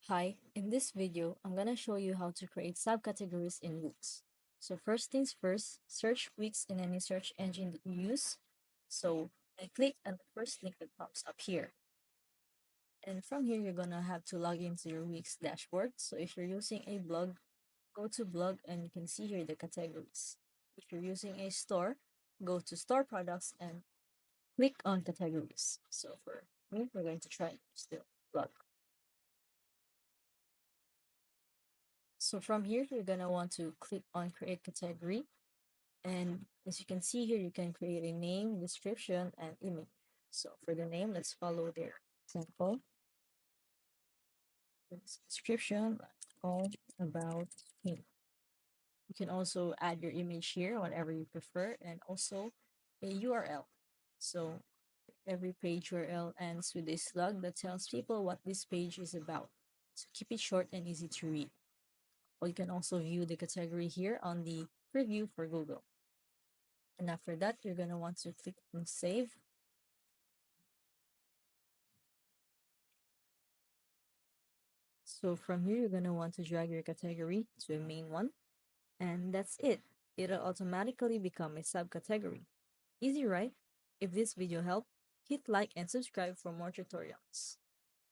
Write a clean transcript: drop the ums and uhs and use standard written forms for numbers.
Hi, in this video, I'm gonna show you how to create subcategories in Wix. So first things first, search Wix in any search engine that you use. So I click on the first link that pops up here. And from here, you're gonna have to log into your Wix dashboard. So if you're using a blog, go to blog and you can see here the categories. If you're using a store, go to store products and click on categories. So for me, we're going to try still blog. So from here, you're gonna want to click on create category. And as you can see here, you can create a name, description, and image. So for the name, let's follow their example. This description, all about me. You can also add your image here, whatever you prefer, and also a URL. So every page URL ends with a slug that tells people what this page is about. So keep it short and easy to read. Or you can also view the category here on the preview for Google. And after that, you're going to want to click on save. So from here, you're going to want to drag your category to a main one. And that's it. It'll automatically become a subcategory. Easy, right? If this video helped, hit like and subscribe for more tutorials.